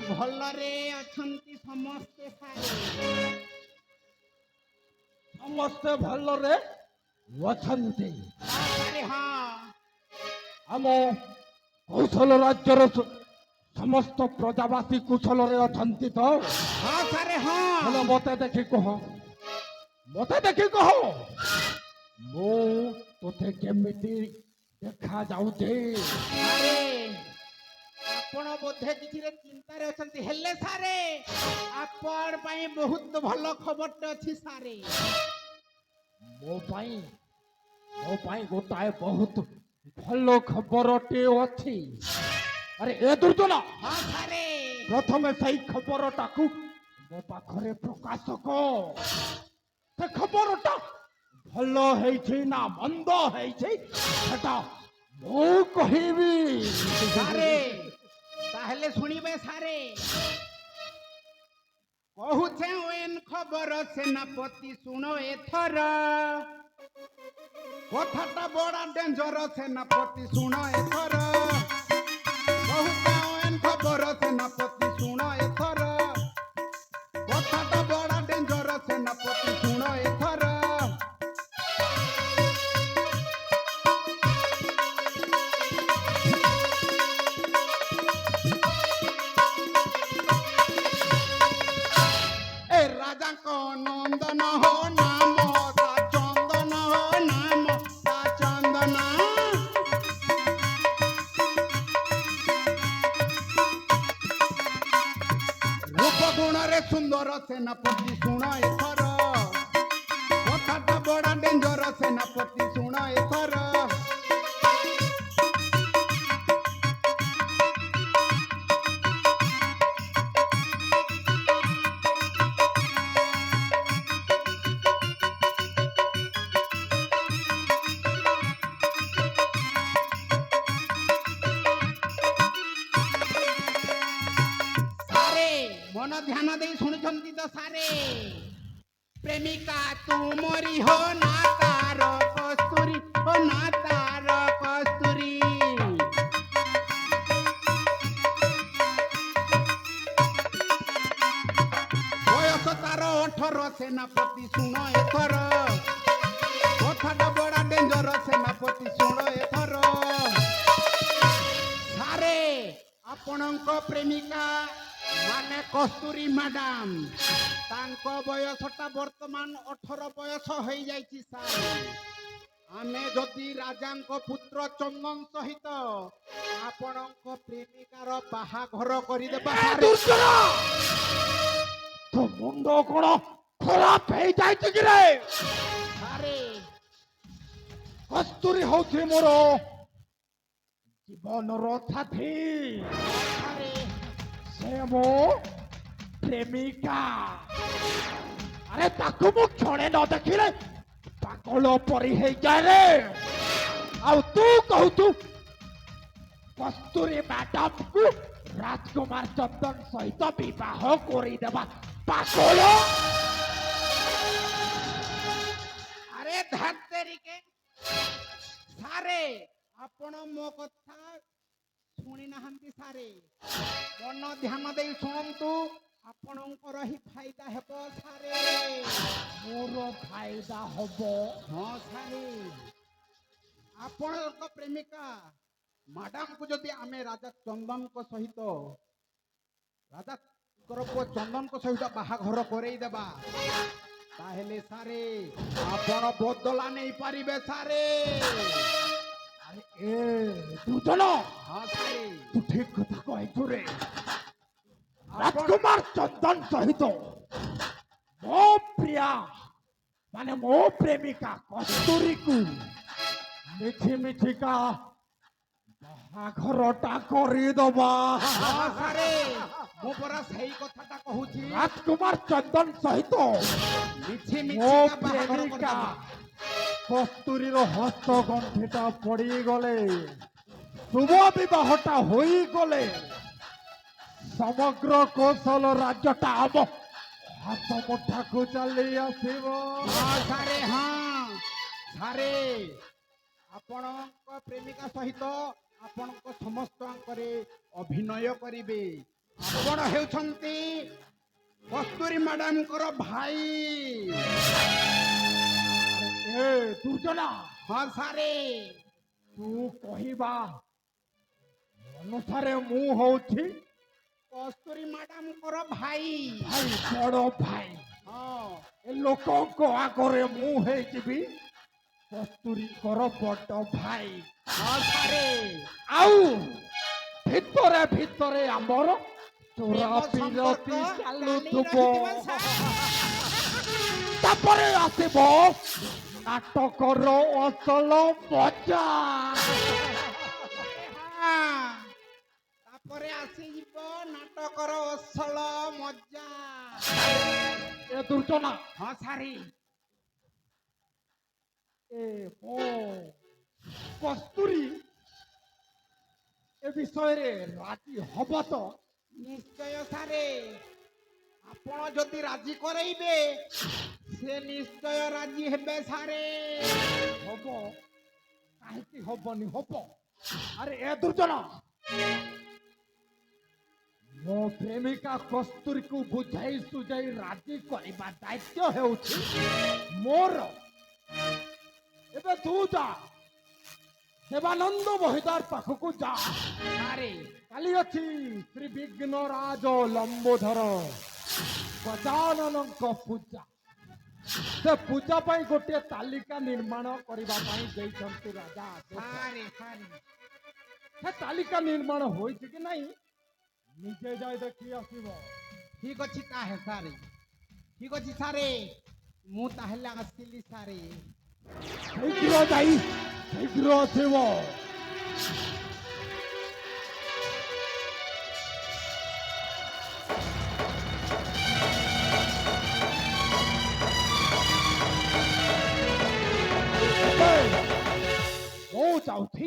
ଭଲରେ ଅଛନ୍ତି ସମସ୍ତେ ସାରେ। ସମସ୍ତେ ଭଲରେ ଅଛନ୍ତି। ସାରେ ହଁ। ଆମ କୌଶଳ ରାଜ୍ୟର ସମସ୍ତ ପ୍ରଜାବାସୀ କୁଶଳରେ ଅଛନ୍ତି ତ? ହଁ ସାରେ ହଁ। ହେଲେ ମତେ ଦେଖି କହ, ମତେ ଦେଖି କହ, ମୁଁ ତୋତେ କେମିତି ଦେଖା ଯାଉଛି? ସାରେ ଆପଣ ବୋଧେ କିଛିରେ ଚିନ୍ତାରେ ଅଛନ୍ତି, ହେଲେ ସାରେ ଆପଣ ପାଇଁ ବହୁତ ଭଲ ଖବରଟେ ଅଛି ସାରେ। ମୋ ପାଇଁ ଗୋଟାଏ ବହୁତ ଭଲ ଖବରଟେ ଅଛି। ଆରେ ଏ ଦୁର୍ଜନ, ହଁ ସାରେ। ପ୍ରଥମେ ସେଇ ଖବରଟାକୁ ମୋ ପାଖରେ ପ୍ରକାଶ କର। ସେ ଖବରଟା ଭଲ ହେଇଛି ନା ମନ୍ଦ ହେଇଛି ସେଟା ମୁଁ କହିବି। ସାରେ ତାହେଲେ ଶୁଣିବେ ସାରେ, କହୁଛେ ଓଏନ ଖବର ସେନାପତି ଶୁଣ ଏଥର, କଥାଟା ବड़ा ଡେଞ୍ଜର ସେନାପତି ଶୁଣ ଏଥର, କହୁଛେ ଓଏନ ଖବର ସେନାପତି ଶୁଣ ଏଥର, କଥାଟା ବड़ा ଡେଞ୍ଜର ସେନାପତି ଶୁଣ ଏଥର। ଏ ରାଜାଙ୍କ ନନ୍ଦନ ହୋ ନାମ ତା ଚନ୍ଦନ ହୋ ନାମ ତା ଚନ୍ଦନ, ରୂପ ଗୁଣରେ ସୁନ୍ଦର ସେନାପତି ଶୁଣ ଏଥର, କଥାଟା ବड़ा ଡେଞ୍ଜର ସେନାପତି ଶୁଣ ଏଥର। ସାରେ ମନ ଧ୍ୟାନ ଦେଇ ଶୁଣିଛନ୍ତି ତ ସାରେ, ପ୍ରେମିକା ତୁମରି ହୋ ନା ତାର କସ୍ତୁରୀ ହୋ ନା ତାର କସ୍ତୁରୀ, ବୟସ ତାର 18 ସେନାପତି ଶୁଣ ଏଥର, କଥାଟା ବड़ा ଡେଞ୍ଜର ସେନାପତି ଶୁଣ ଏଥର। ସାରେ ଆପଣଙ୍କ ପ୍ରେମିକା ମାନେ କସ୍ତୁରୀ ମ୍ୟାଡାମ, ତାଙ୍କ ବୟସଟା ବର୍ତ୍ତମାନ 18 ବୟସ ହେଇଯାଇଛି ସାରେ। ଆମେ ଯଦି ରାଜାଙ୍କ ପୁତ୍ର ଚନ୍ଦନ ସହିତ ଆପଣଙ୍କ ପ୍ରେମିକାର ବାହାଘର କରିଦେବା ସାରେ। ଦୁର୍ଜନ, ତୋ ମୁଣ୍ଡ କଣ ଖରାପ ହେଇଯାଇଛି କି ରେ? ସାରେ କସ୍ତୁରୀ ହଉଛି ମୋର ଜୀବନର ସାଥୀ, ସାରେ ସେ ମୋ ପ୍ରେମିକା। ଆରେ ତାକୁ ମୁଁ କ୍ଷଣେ ନ ଦେଖିଲେ ପାଗଳ ପରି ହେଇଯାଏ ରେ। ଆଉ ତୁ କହୁଛୁ କସ୍ତୁରୀ ମ୍ୟାଡାମକୁ ରାଜକୁମାର ଚନ୍ଦନ ସହିତ ବିବାହ କରିଦେବା, ପାଗଳ? ଆରେ ଧାତେରିକେ ସାରେ ଆପଣ ମୋ କଥା ଶୁଣି ନାହାନ୍ତି ସାରେ, ମନ ଧ୍ୟାନ ଦେଇ ଶୁଣନ୍ତୁ, ଆପଣଙ୍କର ହିଁ ଫାଇଦା ହେବ ସାରେ। ମୋର ଫାଇଦା ହବ? ହଁ ସାରେ, ଆପଣଙ୍କ ପ୍ରେମିକା ମ୍ୟାଡାମକୁ ଯଦି ଆମେ ରାଜା ଚନ୍ଦନଙ୍କ ସହିତ ରାଜାଙ୍କର ପୁଅ ଚନ୍ଦନଙ୍କ ସହିତ ବାହାଘର କରେଇଦେବା, ତାହେଲେ ସାରେ ଆପଣ ବଦଲା ନେଇପାରିବେ ସାରେ। ଆରେ ଏ ଦୁର୍ଜନ, ହଁ ସାରେ ତୁ ଠିକ କଥା କହିଛୁ ରେ। ଆପଣ ରାଜକୁମାର ଚନ୍ଦନ ସହିତ ମୋ ପ୍ରିୟା ମାନେ ମୋ ପ୍ରେମିକା କସ୍ତୁରୀକୁ ମିଛି ମିଛିକା ବାହାଘରଟା କରିଦବା। ହଁ ସାରେ ମୁଁ ପରା ସେଇ କଥାଟା କହୁଛି, ରାଜକୁମାର ଚନ୍ଦନ ସହିତ ମିଛି ମୋ ମିଛିକା ବାହାଘର ପ୍ରେମିକା କରିଦେବା। କସ୍ତୁରୀର ହସ୍ତ ଗଣ୍ଠିଟା ପଡିଗଲେ, ଶୁଭ ବିବାହଟା ହୋଇଗଲେ ସମଗ୍ର କୌଶଳ ରାଜ୍ୟଟା ଆମ ହାତ ମୁଠାକୁ ଚାଲି ଆସିବ। ହଁ ସାରେ ହଁ ସାରେ ଆପଣଙ୍କ ପ୍ରେମିକା ସହିତ ଆପଣଙ୍କ ସମସ୍ତଙ୍କରେ ଅଭିନୟ କରିବେ, ଆପଣ ହେଉଛନ୍ତି କସ୍ତୁରୀ ମ୍ୟାଡାମଙ୍କର ଭାଇ। ଏ ଦୁର୍ଜନା, ହଁ ସାରେ। ତୁ କହିବା ଅନୁସାରେ ମୁଁ ହଉଛି କସ୍ତୁରୀ ମ୍ୟାଡାମଙ୍କର ଭାଇ। ଭାଇ, ବଡ ଭାଇ। ହଁ ଏ ଲୋକଙ୍କ ଆଗରେ ମୁଁ ହେଇଯିବି କସ୍ତୁରୀଙ୍କର ବଡ ଭାଇ। ହଁ ସାରେ। ଆଉ ଭିତରେ ଭିତରେ ଆମର ଚୋରା ପ୍ରେମ ବିରତି ସମ୍ପର୍କ ଚାଲି ଚାଲୁଥିବ। ରହିଥିବ ସାର୍। ତାପରେ ଆସିବ ନାଟକର ଅସଲ ମଜା। ହଁ, ତାପରେ ଆସିଯିବ ନାଟକର ଅସଲ ମଜା। ଏ ଦୁର୍ଜନା, ହଁ ସାରେ। ଏ ମୋ କସ୍ତୁରୀ ଏ ବିଷୟରେ ରାଜି ହବ ତ? ନିଶ୍ଚୟ ସାରେ। ଆପଣ ଯଦି ରାଜି କରେଇବେ ସେ ନିଶ୍ଚୟ ରାଜି ହେବେ ସାରେ। ହବ, କାହିଁକି ହବନି, ହବ। ଆରେ ଏ ଦୁର୍ଜନା, ମୋ ପ୍ରେମିକା କସ୍ତୁରୀକୁ ବୁଝାଇ ସୁଝାଇ ରାଜି କରିବା ଦାୟିତ୍ୱ ହେଉଛି ମୋର। ଏବେ ତୁ ଯା, ଦେବାନନ୍ଦ ମହିଦାର ପାଖକୁ ଯା। ସାରେ। କାଲି ଅଛି ଶ୍ରୀ ବିଘ୍ନରାଜ ଲମ୍ବୋଧର ଗଜାନନଙ୍କ ପୂଜା। ସେ ପୂଜା ପାଇଁ ଗୋଟିଏ ତାଲିକା ନିର୍ମାଣ କରିବା ପାଇଁ ଦେଇଛନ୍ତି ରାଜା ଆଦେଶ। ସାରେ ସାରେ। ସେ ତାଲିକା ନିର୍ମାଣ ହୋଇଛି କି ନାହିଁ ନିଜେ ଯାଇ ଦେଖି ଆସିବ। ଠିକ ଅଛି ତାହେଲେ ସାରେ। ଠିକ ଅଛି ସାରେ। ମୁଁ ତାହେଲେ ଆସିଲି ସାରେ। ଶୀଘ୍ର ଯାଇ ଶୀଘ୍ର ଆସିବ। ମୁଁ ଯାଉଛି